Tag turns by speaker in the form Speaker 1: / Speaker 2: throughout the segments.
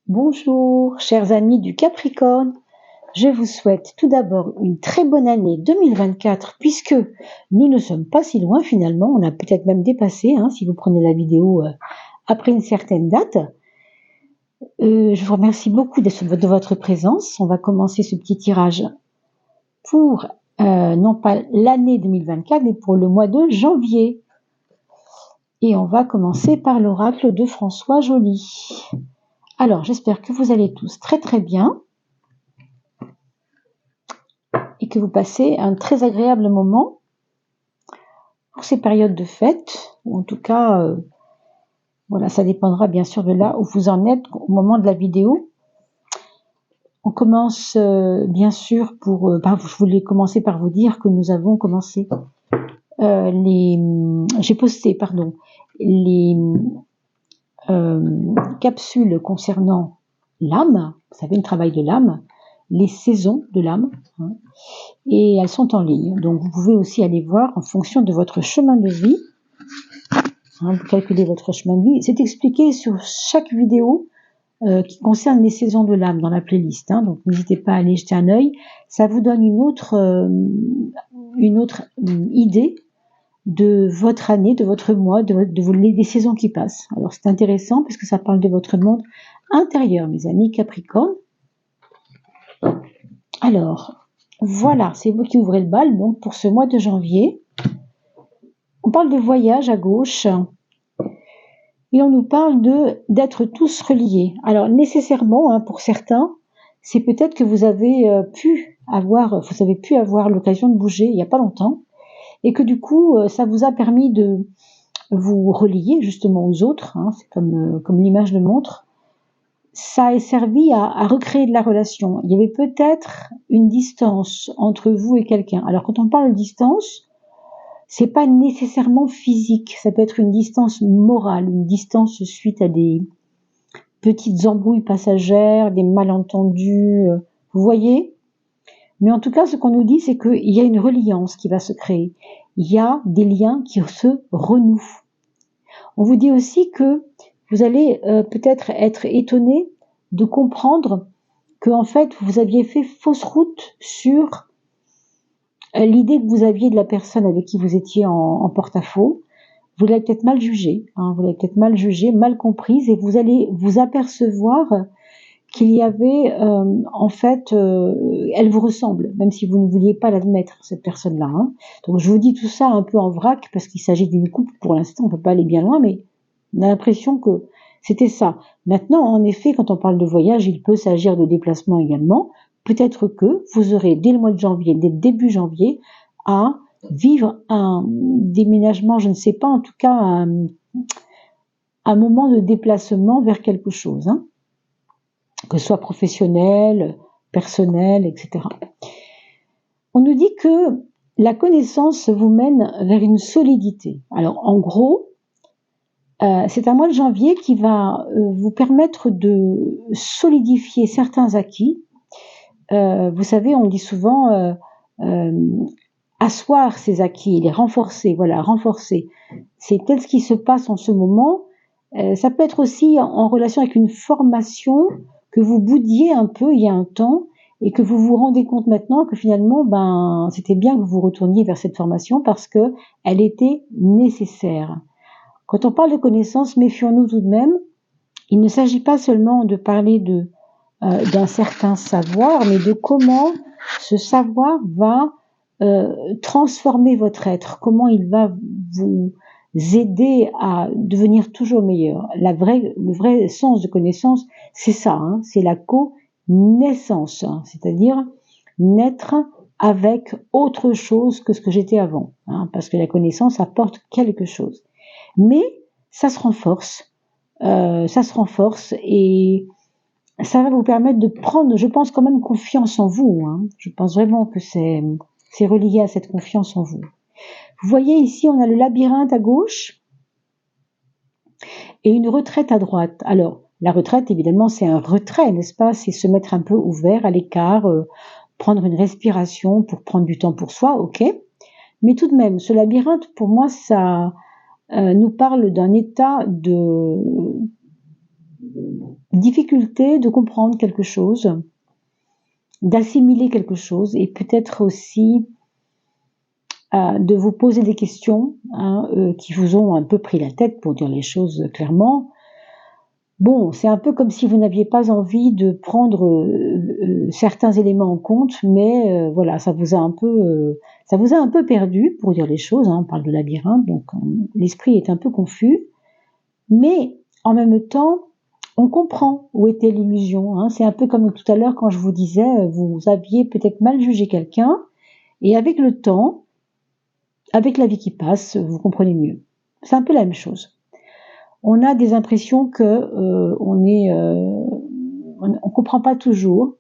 Speaker 1: Bonjour, chers amis du Capricorne. Je vous souhaite tout d'abord une très bonne année 2024 puisque nous ne sommes pas si loin finalement. On a peut-être même dépassé, si vous prenez la vidéo après une certaine date. Je vous remercie beaucoup de votre présence. On va commencer ce petit tirage pour non pas l'année 2024 mais pour le mois de janvier. Et on va commencer par l'oracle de François Joly. Alors, j'espère que vous allez tous très très bien et que vous passez un très agréable moment pour ces périodes de fête, ou en tout cas, voilà, ça dépendra bien sûr de là où vous en êtes au moment de la vidéo. On commence bien sûr je voulais commencer par vous dire que nous avons commencé j'ai posté, les capsules concernant l'âme, vous savez, le travail de l'âme, les saisons de l'âme, et elles sont en ligne. Donc vous pouvez aussi aller voir en fonction de votre chemin de vie, vous calculez votre chemin de vie. C'est expliqué sur chaque vidéo qui concerne les saisons de l'âme dans la playlist. Donc n'hésitez pas à aller jeter un œil. Ça vous donne une autre idée de votre année, de votre mois, des saisons qui passent. Alors c'est intéressant parce que ça parle de votre monde intérieur, mes amis Capricorne. Alors, voilà, c'est vous qui ouvrez le bal, donc pour ce mois de janvier. On parle de voyage à gauche, et on nous parle d'être tous reliés. Alors nécessairement, pour certains, c'est peut-être que vous avez pu avoir l'occasion de bouger il n'y a pas longtemps, et que du coup, ça vous a permis de vous relier justement aux autres, c'est comme l'image le montre. Ça a servi à recréer de la relation. Il y avait peut-être une distance entre vous et quelqu'un. Alors quand on parle de distance, c'est pas nécessairement physique, ça peut être une distance morale, une distance suite à des petites embrouilles passagères, des malentendus, vous voyez ? Mais en tout cas, ce qu'on nous dit, c'est qu'il y a une reliance qui va se créer. Il y a des liens qui se renouent. On vous dit aussi que vous allez peut-être être étonné de comprendre que en fait vous aviez fait fausse route sur l'idée que vous aviez de la personne avec qui vous étiez en porte-à-faux. Vous l'avez peut-être mal jugée, mal comprise, et vous allez vous apercevoir qu'il y avait elle vous ressemble, même si vous ne vouliez pas l'admettre, cette personne-là. Donc je vous dis tout ça un peu en vrac parce qu'il s'agit d'une couple pour l'instant, on ne peut pas aller bien loin, mais on a l'impression que c'était ça. Maintenant, en effet, quand on parle de voyage, il peut s'agir de déplacement également. Peut-être que vous aurez, dès le mois de janvier, dès début janvier, à vivre un déménagement, je ne sais pas, en tout cas un moment de déplacement vers quelque chose, que ce soit professionnel, personnel, etc. On nous dit que la connaissance vous mène vers une solidité. Alors, en gros, c'est un mois de janvier qui va vous permettre de solidifier certains acquis. Vous savez, on dit souvent asseoir ces acquis, les renforcer, renforcer. C'est peut-être ce qui se passe en ce moment. Ça peut être aussi en relation avec une formation que vous boudiez un peu il y a un temps et que vous vous rendez compte maintenant que finalement, c'était bien que vous retourniez vers cette formation parce que elle était nécessaire. Quand on parle de connaissances, méfions-nous tout de même. Il ne s'agit pas seulement de parler d'un certain savoir, mais de comment ce savoir va transformer votre être, comment il va vous aider à devenir toujours meilleur. Le vrai sens de connaissance, c'est ça, c'est la connaissance, c'est-à-dire naître avec autre chose que ce que j'étais avant, parce que la connaissance apporte quelque chose. Mais ça se renforce et ça va vous permettre de prendre, je pense, quand même confiance en vous. Je pense vraiment que c'est relié à cette confiance en vous. Vous voyez ici, on a le labyrinthe à gauche et une retraite à droite. Alors, la retraite, évidemment, c'est un retrait, n'est-ce pas ? C'est se mettre un peu ouvert, à l'écart, prendre une respiration pour prendre du temps pour soi, ok ? Mais tout de même, ce labyrinthe, pour moi, ça nous parle d'un état difficulté de comprendre quelque chose, d'assimiler quelque chose, et peut-être aussi de vous poser des questions qui vous ont un peu pris la tête, pour dire les choses clairement. Bon, c'est un peu comme si vous n'aviez pas envie de prendre certains éléments en compte, mais voilà, ça vous a un peu perdu, pour dire les choses. On parle de labyrinthe, donc l'esprit est un peu confus, mais en même temps, on comprend où était l'illusion. C'est un peu comme tout à l'heure quand je vous disais, vous aviez peut-être mal jugé quelqu'un, et avec le temps, avec la vie qui passe, vous comprenez mieux. C'est un peu la même chose. On a des impressions que on comprend pas toujours.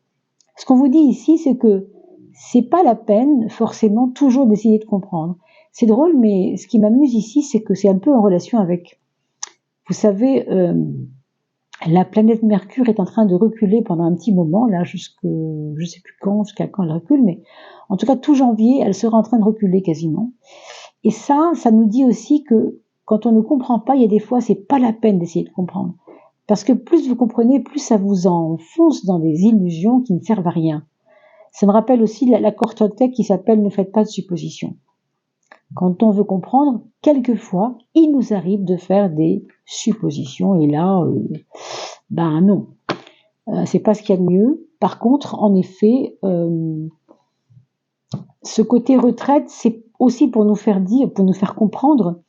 Speaker 1: Ce qu'on vous dit ici, c'est que c'est pas la peine forcément toujours d'essayer de comprendre. C'est drôle, mais ce qui m'amuse ici, c'est que c'est un peu en relation avec, vous savez, la planète Mercure est en train de reculer pendant un petit moment, là, je sais plus jusqu'à quand elle recule, mais en tout cas, tout janvier, elle sera en train de reculer quasiment. Et ça nous dit aussi que quand on ne comprend pas, il y a des fois, c'est pas la peine d'essayer de comprendre. Parce que plus vous comprenez, plus ça vous enfonce dans des illusions qui ne servent à rien. Ça me rappelle aussi l'accord Toltec qui s'appelle « Ne faites pas de suppositions ». Quand on veut comprendre, quelquefois, il nous arrive de faire des suppositions, et là, non. C'est pas ce qu'il y a de mieux. Par contre, en effet, ce côté retraite, c'est aussi pour nous faire comprendre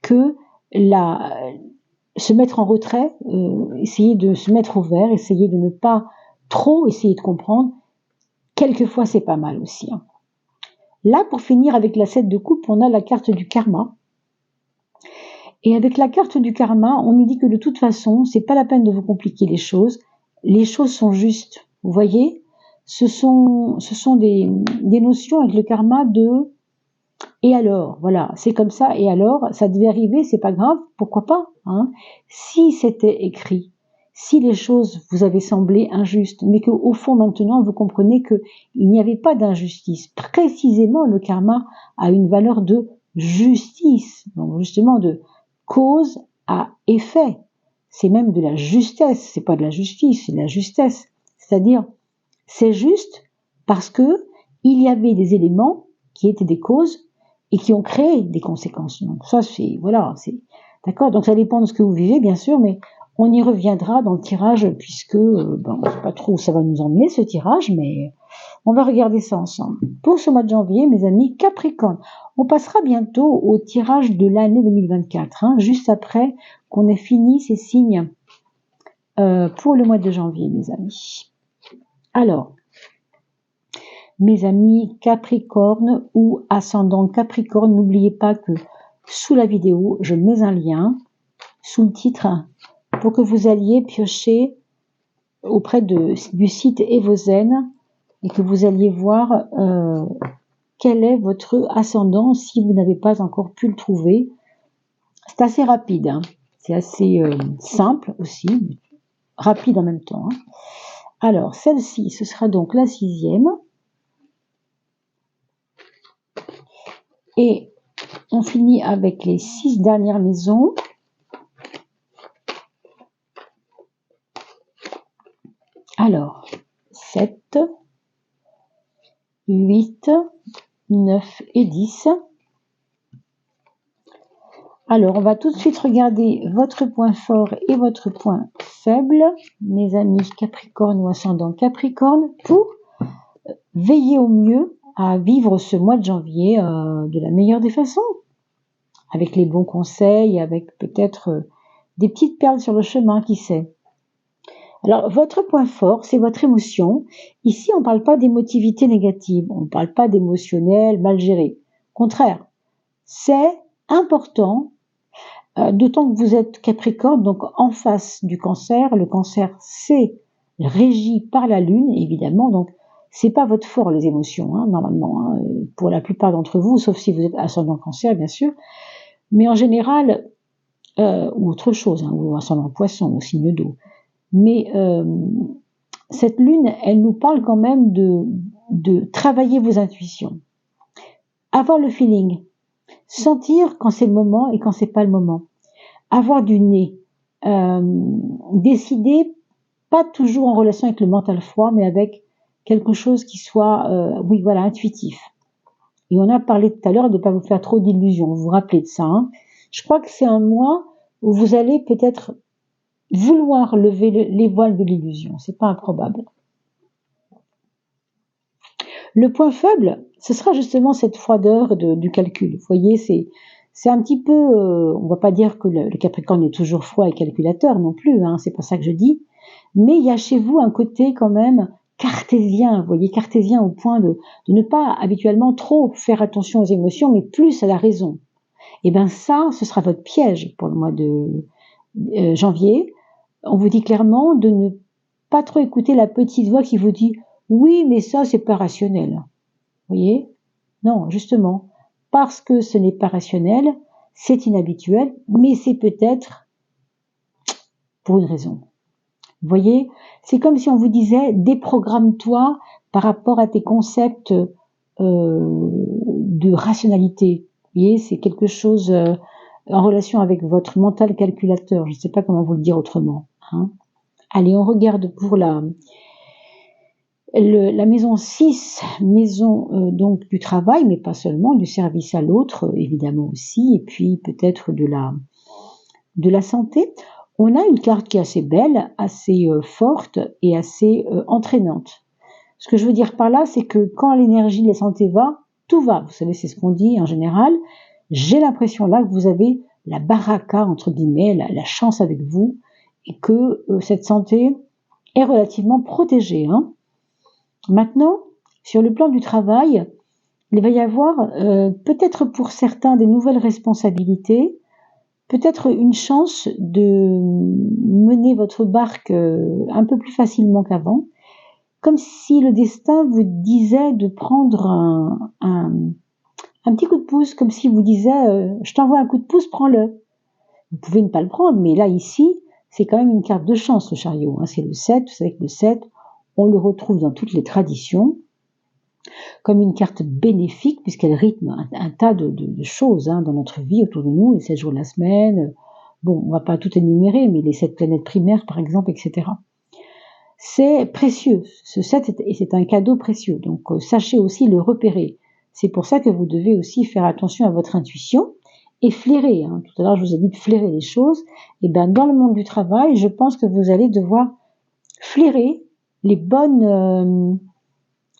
Speaker 1: que se mettre en retrait, essayer de se mettre au vert, essayer de ne pas trop essayer de comprendre, quelquefois c'est pas mal aussi. Là, pour finir avec la 7 de coupe, on a la carte du karma. Et avec la carte du karma, on nous dit que de toute façon, c'est pas la peine de vous compliquer les choses. Les choses sont justes. Vous voyez, ce sont des notions avec le karma de et alors, voilà, c'est comme ça, et alors, ça devait arriver, c'est pas grave, pourquoi pas, Si c'était écrit, si les choses vous avaient semblé injustes, mais qu'au fond, maintenant, vous comprenez qu'il n'y avait pas d'injustice. Précisément, le karma a une valeur de justice, donc justement de cause à effet. C'est même de la justesse, c'est pas de la justice, c'est de la justesse. C'est-à-dire, c'est juste parce que il y avait des éléments qui étaient des causes et qui ont créé des conséquences. Donc ça, c'est d'accord. Donc ça dépend de ce que vous vivez, bien sûr, mais on y reviendra dans le tirage, puisque on ne sait pas trop où ça va nous emmener, ce tirage, mais on va regarder ça ensemble. Pour ce mois de janvier, mes amis, Capricorne, on passera bientôt au tirage de l'année 2024, juste après qu'on ait fini ces signes pour le mois de janvier, mes amis. Alors, mes amis Capricorne ou ascendant Capricorne, n'oubliez pas que sous la vidéo, je mets un lien sous le titre pour que vous alliez piocher auprès du site Evozen et que vous alliez voir quel est votre ascendant si vous n'avez pas encore pu le trouver. C'est assez rapide, c'est assez simple aussi, rapide en même temps. Alors, celle-ci, ce sera donc la 6e. Et on finit avec les 6 dernières maisons. Alors, 7, 8, 9 et 10. Alors, on va tout de suite regarder votre point fort et votre point faible, mes amis Capricorne ou ascendant Capricorne, pour veiller au mieux à vivre ce mois de janvier de la meilleure des façons, avec les bons conseils, avec peut-être des petites perles sur le chemin, qui sait. Alors, votre point fort, c'est votre émotion. Ici, on ne parle pas d'émotivité négative, on ne parle pas d'émotionnel mal géré. Au contraire, c'est important, d'autant que vous êtes Capricorne, donc en face du Cancer. Le Cancer, c'est régi par la Lune, évidemment, donc c'est pas votre fort, les émotions, normalement, pour la plupart d'entre vous, sauf si vous êtes ascendant Cancer, bien sûr. Mais en général, ou autre chose, ou ascendant Poisson, ou signe d'eau. Mais cette lune, elle nous parle quand même de travailler vos intuitions, avoir le feeling, sentir quand c'est le moment et quand c'est pas le moment, avoir du nez, décider, pas toujours en relation avec le mental froid, mais avec quelque chose qui soit, intuitif. Et on a parlé tout à l'heure de ne pas vous faire trop d'illusions, vous vous rappelez de ça, hein. Je crois que c'est un mois où vous allez peut-être vouloir lever les voiles de l'illusion, c'est pas improbable. Le point faible, ce sera justement cette froideur du calcul. Vous voyez, c'est un petit peu, on va pas dire que le Capricorne est toujours froid et calculateur non plus, hein, c'est pas ça que je dis, mais il y a chez vous un côté quand même cartésien, vous voyez, cartésien au point de ne pas habituellement trop faire attention aux émotions, mais plus à la raison. Et bien ça, ce sera votre piège pour le mois de janvier. On vous dit clairement de ne pas trop écouter la petite voix qui vous dit « oui, mais ça, c'est pas rationnel ». Vous voyez? Non, justement, parce que ce n'est pas rationnel, c'est inhabituel, mais c'est peut-être pour une raison. Vous voyez? C'est comme si on vous disait « déprogramme-toi par rapport à tes concepts de rationalité ». Vous voyez, c'est quelque chose en relation avec votre mental calculateur. Je ne sais pas comment vous le dire autrement, hein. Allez, on regarde pour la maison 6, maison donc du travail, mais pas seulement, du service à l'autre, évidemment aussi, et puis peut-être de la santé. On a une carte qui est assez belle, assez forte et assez entraînante. Ce que je veux dire par là, c'est que quand l'énergie de la santé va, tout va. Vous savez, c'est ce qu'on dit en général. J'ai l'impression là que vous avez la baraka, entre guillemets, la chance avec vous, et que cette santé est relativement protégée, hein. Maintenant, sur le plan du travail, il va y avoir peut-être pour certains des nouvelles responsabilités, peut-être une chance de mener votre barque un peu plus facilement qu'avant, comme si le destin vous disait de prendre un petit coup de pouce, comme si vous disait je t'envoie un coup de pouce, prends-le. Vous pouvez ne pas le prendre, mais là ici, c'est quand même une carte de chance, le chariot, hein. C'est le 7, vous savez que le 7, on le retrouve dans toutes les traditions comme une carte bénéfique puisqu'elle rythme un tas de choses, hein, dans notre vie autour de nous, les 7 jours de la semaine, bon, on va pas tout énumérer, mais les 7 planètes primaires par exemple, etc. C'est précieux, ce 7 c'est un cadeau précieux, donc sachez aussi le repérer. C'est pour ça que vous devez aussi faire attention à votre intuition et flairer, hein. Tout à l'heure je vous ai dit de flairer les choses, et bien dans le monde du travail, je pense que vous allez devoir flairer les bonnes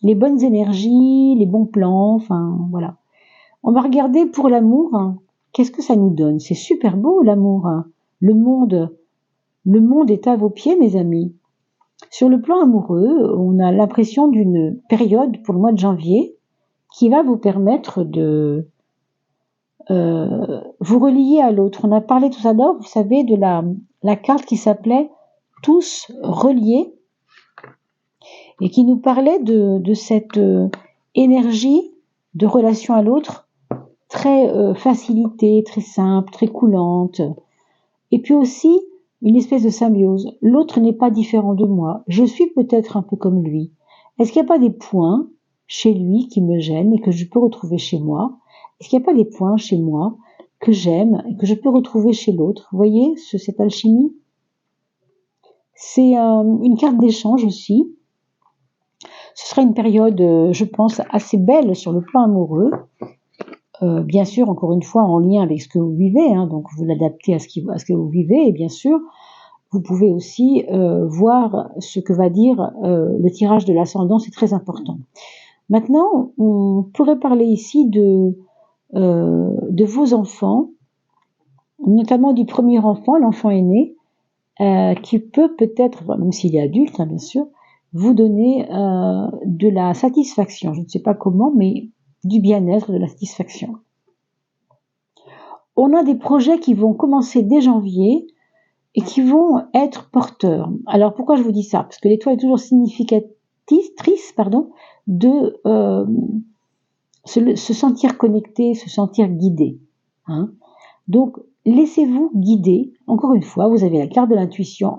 Speaker 1: énergies, les bons plans, enfin voilà. On va regarder pour l'amour, hein. Qu'est-ce que ça nous donne? C'est super beau l'amour, hein. Le monde est à vos pieds, mes amis. Sur le plan amoureux, on a l'impression d'une période pour le mois de janvier qui va vous permettre de vous relier à l'autre. On a parlé tout à l'heure, vous savez, de la carte qui s'appelait Tous reliés et qui nous parlait de cette énergie de relation à l'autre très facilitée, très simple, très coulante. Et puis aussi une espèce de symbiose. L'autre n'est pas différent de moi. Je suis peut-être un peu comme lui. Est-ce qu'il n'y a pas des points chez lui qui me gênent et que je peux retrouver chez moi? Est-ce qu'il n'y a pas des points chez moi que j'aime et que je peux retrouver chez l'autre? Vous voyez cette alchimie? C'est une carte d'échange aussi. Ce sera une période, je pense, assez belle sur le plan amoureux. Bien sûr, encore une fois, en lien avec ce que vous vivez, hein, donc vous l'adaptez à ce que vous vivez, et bien sûr, vous pouvez aussi voir ce que va dire le tirage de l'ascendant, c'est très important. Maintenant, on pourrait parler ici de vos enfants, notamment du premier enfant, l'enfant aîné, qui peut peut-être, même s'il est adulte, hein, bien sûr, vous donner de la satisfaction. Je ne sais pas comment, mais du bien-être, de la satisfaction. On a des projets qui vont commencer dès janvier et qui vont être porteurs. Alors pourquoi je vous dis ça? Parce que l'étoile est toujours significatrice, de se sentir connecté, se sentir guidé, hein. Donc laissez-vous guider. Encore une fois, vous avez la carte de l'intuition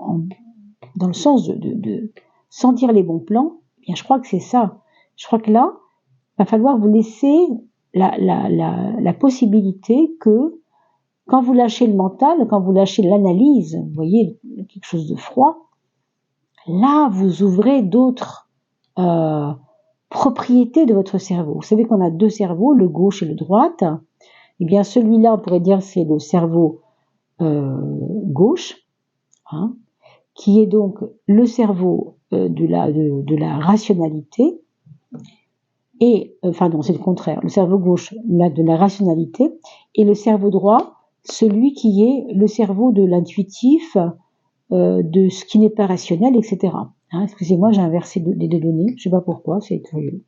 Speaker 1: dans le sens de sentir les bons plans. Eh bien, je crois que c'est ça. Je crois que là, il va falloir vous laisser la possibilité que Quand vous lâchez le mental, quand vous lâchez l'analyse, vous voyez, quelque chose de froid, là, vous ouvrez d'autres propriétés de votre cerveau. Vous savez qu'on a deux cerveaux, le gauche et le droite. Eh bien, celui-là, on pourrait dire, c'est le cerveau gauche, hein, qui est donc le cerveau de la rationalité. Et, enfin non, c'est le contraire. Le cerveau gauche, de la rationalité, et le cerveau droit, celui qui est le cerveau de l'intuitif, de ce qui n'est pas rationnel, etc. Hein, excusez-moi, j'ai inversé les deux données, je sais pas pourquoi, c'est curieux.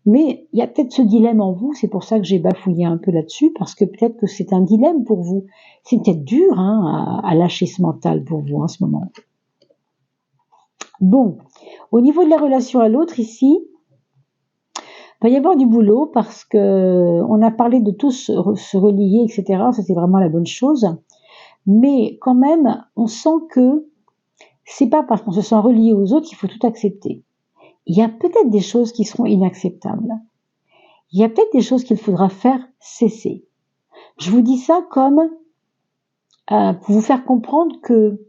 Speaker 1: Mais il y a peut-être ce dilemme en vous, c'est pour ça que j'ai bafouillé un peu là-dessus, parce que peut-être que c'est un dilemme pour vous. C'est peut-être dur à lâcher ce mental pour vous en ce moment. Bon, au niveau de la relation à l'autre, ici, il va y avoir du boulot parce que on a parlé de tous se relier, etc. Ça, c'est vraiment la bonne chose. Mais quand même, on sent que c'est pas parce qu'on se sent relié aux autres qu'il faut tout accepter. Il y a peut-être des choses qui seront inacceptables. Il y a peut-être des choses qu'il faudra faire cesser. Je vous dis ça comme pour vous faire comprendre que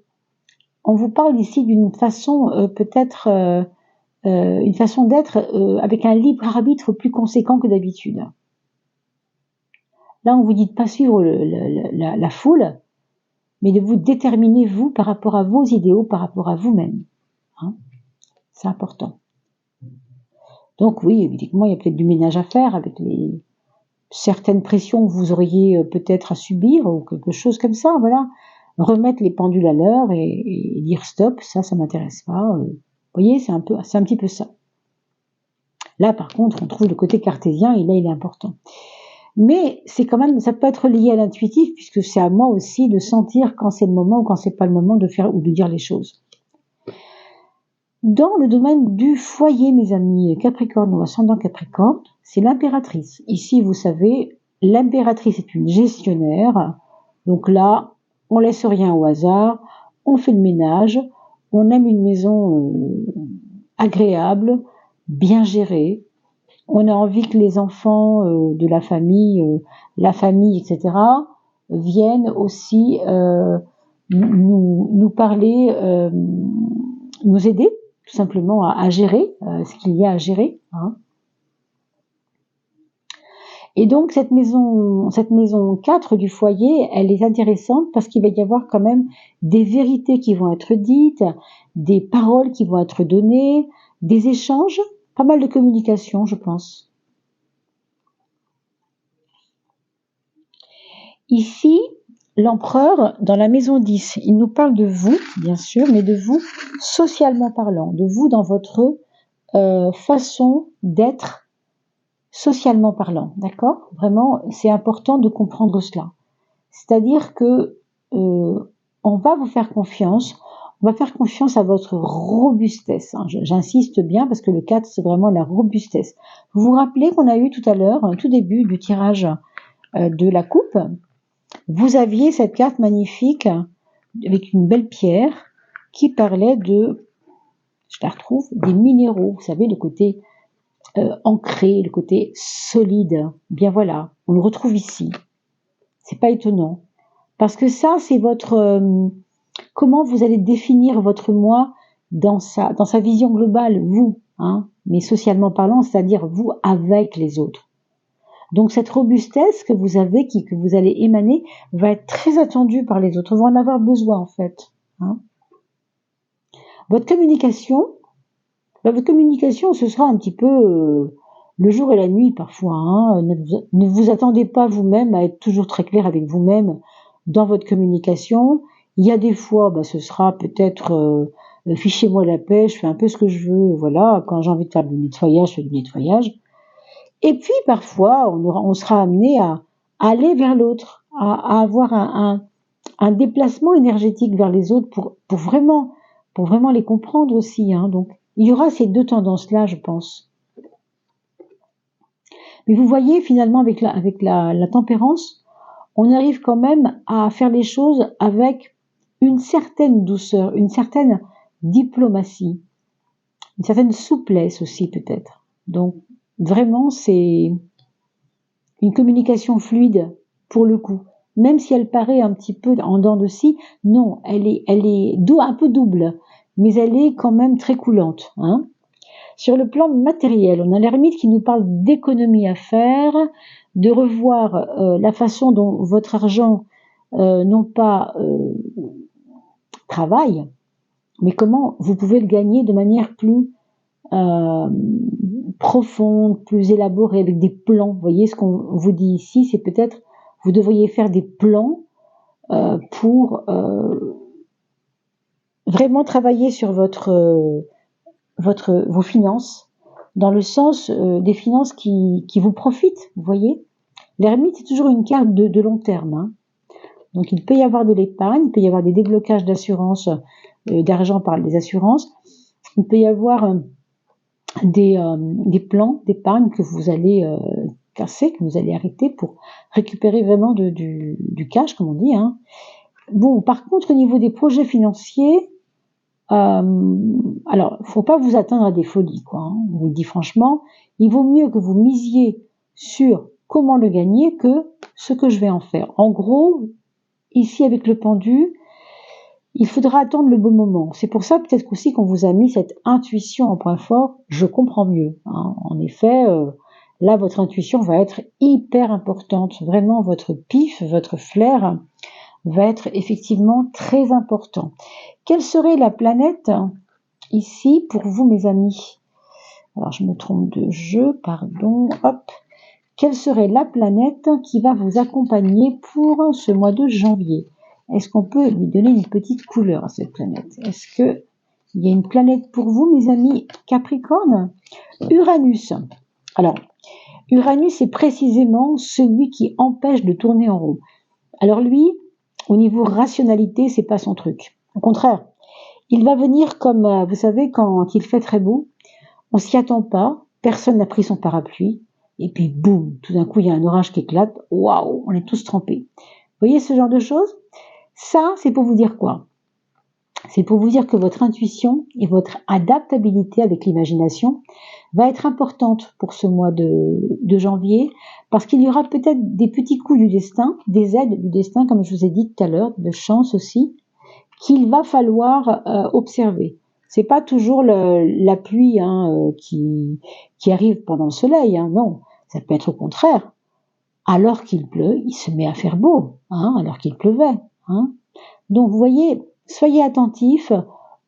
Speaker 1: on vous parle ici d'une façon peut-être une façon d'être avec un libre arbitre plus conséquent que d'habitude. Là, on vous dit de pas suivre la foule, mais de vous déterminer vous par rapport à vos idéaux, par rapport à vous-même. Hein, c'est important. Donc oui, évidemment, il y a peut-être du ménage à faire avec certaines pressions que vous auriez peut-être à subir ou quelque chose comme ça. Voilà, remettre les pendules à l'heure et dire stop, ça m'intéresse pas. Vous voyez, c'est un petit peu ça. Là, par contre, on trouve le côté cartésien et là, il est important. Mais c'est quand même, ça peut être lié à l'intuitif puisque c'est à moi aussi de sentir quand c'est le moment ou quand c'est pas le moment de faire ou de dire les choses. Dans le domaine du foyer, mes amis Capricorne ou ascendant Capricorne, c'est l'impératrice. Ici, vous savez, l'impératrice est une gestionnaire. Donc là, on laisse rien au hasard, on fait le ménage, on aime une maison agréable, bien gérée. On a envie que les enfants de la famille, etc., viennent aussi nous parler, nous aider tout simplement à gérer ce qu'il y a à gérer. Hein. Et donc cette maison 4 du foyer, elle est intéressante parce qu'il va y avoir quand même des vérités qui vont être dites, des paroles qui vont être données, des échanges, pas mal de communication, je pense. Ici, l'empereur, dans la maison 10, il nous parle de vous, bien sûr, mais de vous socialement parlant, de vous dans votre façon d'être socialement parlant, d'accord ? Vraiment, c'est important de comprendre cela. C'est-à-dire que on va vous faire confiance, on va faire confiance à votre robustesse. Hein. J'insiste bien parce que le 4, c'est vraiment la robustesse. Vous vous rappelez qu'on a eu tout à l'heure, tout début du tirage de la coupe, vous aviez cette carte magnifique avec une belle pierre qui parlait de, je la retrouve, des minéraux. Vous savez, le côté ancré, le côté solide. Bien voilà, on le retrouve ici. C'est pas étonnant. Parce que ça, c'est votre... comment vous allez définir votre moi dans sa vision globale, vous, hein, mais socialement parlant, c'est-à-dire vous avec les autres. Donc cette robustesse que vous avez, que vous allez émaner, va être très attendue par les autres. On va en avoir besoin en fait. Hein. Votre communication, ce sera un petit peu le jour et la nuit parfois. Hein. Ne vous attendez pas vous-même à être toujours très clair avec vous-même dans votre communication. Il y a des fois, ce sera peut-être fichez-moi la paix, je fais un peu ce que je veux. Voilà, quand j'ai envie de faire du nettoyage, je fais du nettoyage. Et puis parfois, on sera amené à aller vers l'autre, à avoir un déplacement énergétique vers les autres pour vraiment les comprendre aussi. Hein. Donc, il y aura ces deux tendances-là, je pense. Mais vous voyez, finalement, avec la tempérance, on arrive quand même à faire les choses avec une certaine douceur, une certaine diplomatie, une certaine souplesse aussi peut-être. Donc, vraiment, c'est une communication fluide pour le coup. même si elle paraît un petit peu en dents de scie, non, elle est un peu double, mais elle est quand même très coulante, hein. Sur le plan matériel, on a l'ermite qui nous parle d'économie à faire, de revoir la façon dont votre argent non pas travaille, mais comment vous pouvez le gagner de manière plus euh, profonde, plus élaborée, avec des plans. Vous voyez, ce qu'on vous dit ici, c'est peut-être vous devriez faire des plans pour vraiment travailler sur vos finances, dans le sens des finances qui vous profitent, vous voyez. L'ermite, c'est toujours une carte de long terme, hein. Donc il peut y avoir de l'épargne, il peut y avoir des déblocages d'assurance, d'argent par les assurances, il peut y avoir des plans d'épargne que vous allez casser, que vous allez arrêter pour récupérer vraiment du cash, comme on dit, hein. Bon, par contre, au niveau des projets financiers, alors, faut pas vous attendre à des folies, quoi, hein. On vous le dit franchement, il vaut mieux que vous misiez sur comment le gagner que ce que je vais en faire. En gros, ici avec le pendu, il faudra attendre le bon moment. C'est pour ça peut-être aussi qu'on vous a mis cette intuition en point fort, je comprends mieux, hein. En effet, là, votre intuition va être hyper importante. Vraiment, votre pif, votre flair va être effectivement très important. Quelle serait la planète ici pour vous, mes amis? Alors, je me trompe de jeu, pardon. Hop. Quelle serait la planète qui va vous accompagner pour ce mois de janvier? Est-ce qu'on peut lui donner une petite couleur à cette planète? Est-ce que il y a une planète pour vous, mes amis Capricorne? Uranus. Alors, Uranus est précisément celui qui empêche de tourner en rond. Alors lui, au niveau rationalité, c'est pas son truc. Au contraire, il va venir comme, vous savez, quand il fait très beau, on s'y attend pas, personne n'a pris son parapluie, et puis boum, tout d'un coup il y a un orage qui éclate, waouh, on est tous trempés. Vous voyez ce genre de choses? Ça, c'est pour vous dire quoi? C'est pour vous dire que votre intuition et votre adaptabilité avec l'imagination va être importante pour ce mois de janvier, parce qu'il y aura peut-être des petits coups du destin, des aides du destin, comme je vous ai dit tout à l'heure, de chance aussi, qu'il va falloir observer. C'est pas toujours la pluie, hein, qui arrive pendant le soleil, hein, non. Ça peut être au contraire. Alors qu'il pleut, il se met à faire beau, hein, alors qu'il pleuvait, hein. Donc vous voyez, soyez attentifs,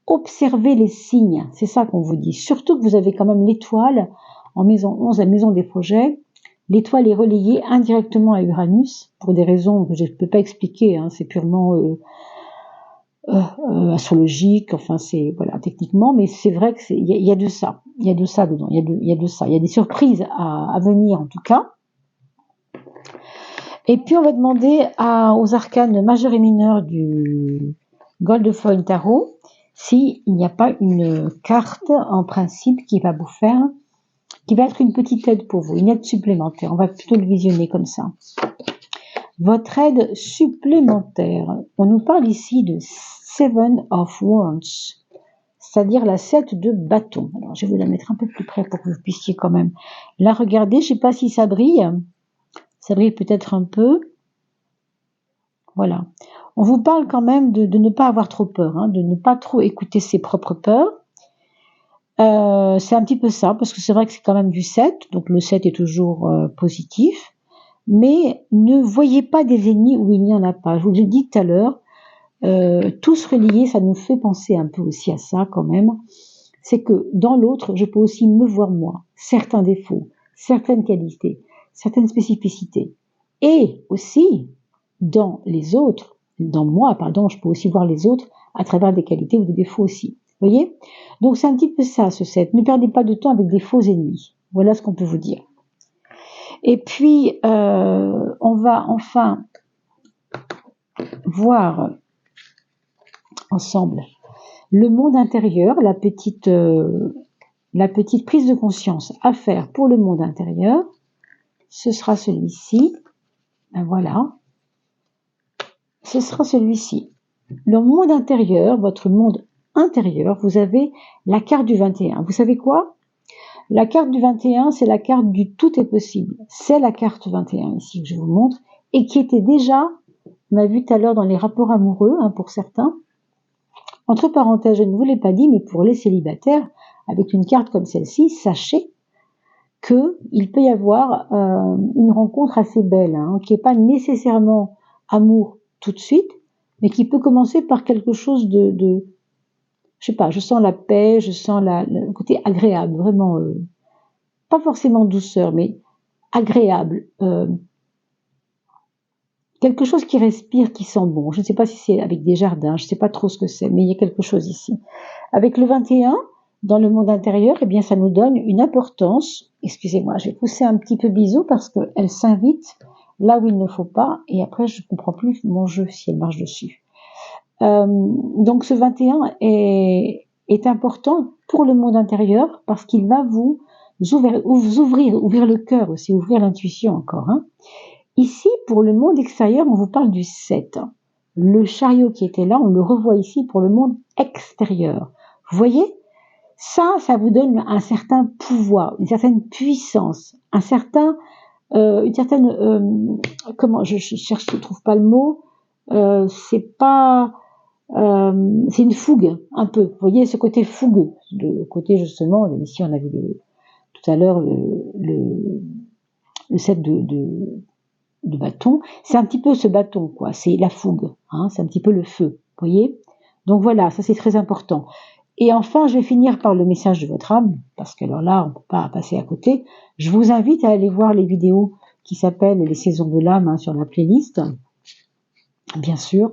Speaker 1: observez les signes, c'est ça qu'on vous dit. Surtout que vous avez quand même l'étoile en maison 11, la maison des projets. L'étoile est reliée indirectement à Uranus, pour des raisons que je ne peux pas expliquer, hein, c'est purement astrologique, enfin c'est, voilà, techniquement, mais c'est vrai que il y a de ça, il y a de ça dedans, il y a de ça, il y a des surprises à venir en tout cas. Et puis on va demander aux arcanes majeurs et mineurs du Goldefoil Tarot s'il n'y a pas une carte en principe qui va vous faire, qui va être une petite aide pour vous, une aide supplémentaire. On va plutôt le visionner comme ça. Votre aide supplémentaire. On nous parle ici de Seven of Wands, c'est-à-dire la 7 de bâton. Alors je vais vous la mettre un peu plus près pour que vous puissiez quand même la regarder. Je ne sais pas si ça brille. Ça brille peut-être un peu. Voilà. On vous parle quand même de ne pas avoir trop peur, hein, de ne pas trop écouter ses propres peurs. C'est un petit peu ça, parce que c'est vrai que c'est quand même du 7, donc le 7 est toujours positif. Mais ne voyez pas des ennemis où il n'y en a pas. Je vous l'ai dit tout à l'heure, tous reliés, ça nous fait penser un peu aussi à ça quand même. C'est que dans l'autre, je peux aussi me voir moi, certains défauts, certaines qualités, certaines spécificités. Et aussi, dans les autres, dans moi, pardon, je peux aussi voir les autres à travers des qualités ou des défauts aussi. Vous voyez? Donc c'est un petit peu ça, ce 7. Ne perdez pas de temps avec des faux ennemis. Voilà ce qu'on peut vous dire. Et puis, on va enfin voir ensemble le monde intérieur, la petite prise de conscience à faire pour le monde intérieur. Ce sera celui-ci. Ben voilà. Ce sera celui-ci. Le monde intérieur, votre monde intérieur, vous avez la carte du 21. Vous savez quoi? La carte du 21, c'est la carte du tout est possible. C'est la carte 21 ici que je vous montre et qui était déjà On a vu tout à l'heure dans les rapports amoureux, hein, pour certains. Entre parenthèses, je ne vous l'ai pas dit, mais pour les célibataires, avec une carte comme celle-ci, sachez qu'il peut y avoir une rencontre assez belle, hein, qui n'est pas nécessairement amour tout de suite, mais qui peut commencer par quelque chose je sais pas, je sens la paix, je sens le côté agréable, vraiment, pas forcément douceur, mais agréable, quelque chose qui respire, qui sent bon. Je ne sais pas si c'est avec des jardins, je ne sais pas trop ce que c'est, mais il y a quelque chose ici. Avec le 21, dans le monde intérieur, eh bien, ça nous donne une importance. Excusez-moi, je vais pousser un petit peu Bisou parce qu'elle s'invite là où il ne faut pas, et après, je ne comprends plus mon jeu si elle marche dessus. Donc, ce 21 est important pour le monde intérieur parce qu'il va vous ouvrir le cœur aussi, ouvrir l'intuition encore, hein. Ici, pour le monde extérieur, on vous parle du 7. Le chariot qui était là, on le revoit ici pour le monde extérieur. Vous voyez, ça vous donne un certain pouvoir, une certaine puissance, une certaine, comment, je cherche, je trouve pas le mot, c'est une fougue, un peu. Vous voyez, ce côté fougueux, le côté justement, ici on a vu tout à l'heure le 7 de bâton, c'est un petit peu ce bâton, quoi. C'est la fougue, hein, c'est un petit peu le feu, vous voyez. Donc voilà, ça c'est très important. Et enfin, je vais finir par le message de votre âme, parce que alors là, on ne peut pas passer à côté. Je vous invite à aller voir les vidéos qui s'appellent les saisons de l'âme, hein, sur la playlist. Bien sûr,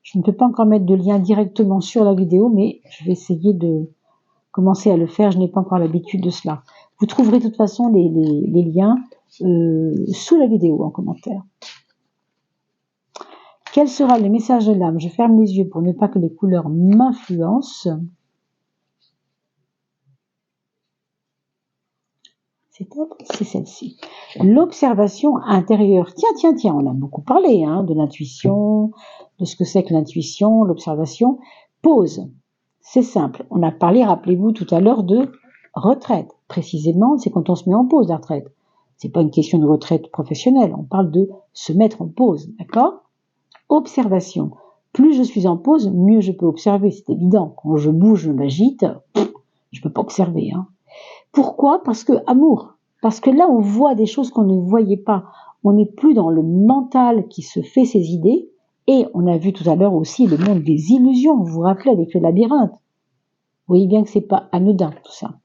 Speaker 1: je ne peux pas encore mettre de lien directement sur la vidéo, mais je vais essayer de commencer à le faire. Je n'ai pas encore l'habitude de cela. Vous trouverez de toute façon les liens sous la vidéo en commentaire. Quel sera le message de l'âme? Je ferme les yeux pour ne pas que les couleurs m'influencent. C'est celle-ci. L'observation intérieure. Tiens, on a beaucoup parlé, hein, de l'intuition, de ce que c'est que l'intuition, l'observation. Pause. C'est simple. On a parlé, rappelez-vous tout à l'heure, de retraite. Précisément, c'est quand on se met en pause, la retraite. C'est pas une question de retraite professionnelle. On parle de se mettre en pause, d'accord? Observation. Plus je suis en pause, mieux je peux observer. C'est évident. Quand je bouge, je m'agite, je peux pas observer, hein. Pourquoi? Parce que amour. Parce que là, on voit des choses qu'on ne voyait pas. On n'est plus dans le mental qui se fait ses idées. Et on a vu tout à l'heure aussi le monde des illusions. Vous vous rappelez avec le labyrinthe. Vous voyez bien que c'est pas anodin tout ça.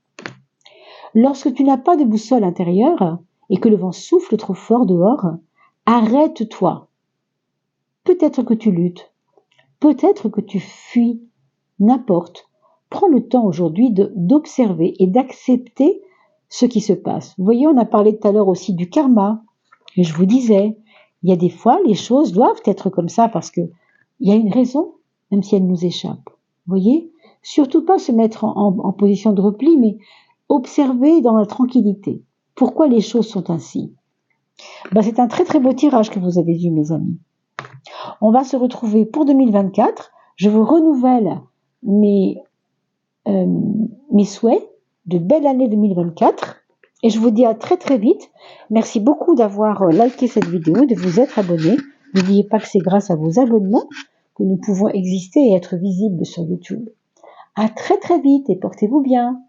Speaker 1: Lorsque tu n'as pas de boussole intérieure et que le vent souffle trop fort dehors, arrête-toi. Peut-être que tu luttes. Peut-être que tu fuis. N'importe. Prends le temps aujourd'hui d'observer et d'accepter ce qui se passe. Vous voyez, on a parlé tout à l'heure aussi du karma. Et je vous disais, il y a des fois, les choses doivent être comme ça parce que il y a une raison, même si elle nous échappe. Vous voyez, surtout pas se mettre en position de repli, mais observer dans la tranquillité. Pourquoi les choses sont ainsi? C'est un très très beau tirage que vous avez eu, mes amis. On va se retrouver pour 2024. Je vous renouvelle mes souhaits de belle année 2024 et je vous dis à très très vite. Merci beaucoup d'avoir liké cette vidéo, de vous être abonné. N'oubliez pas que c'est grâce à vos abonnements que nous pouvons exister et être visibles sur YouTube. À très très vite et portez-vous bien.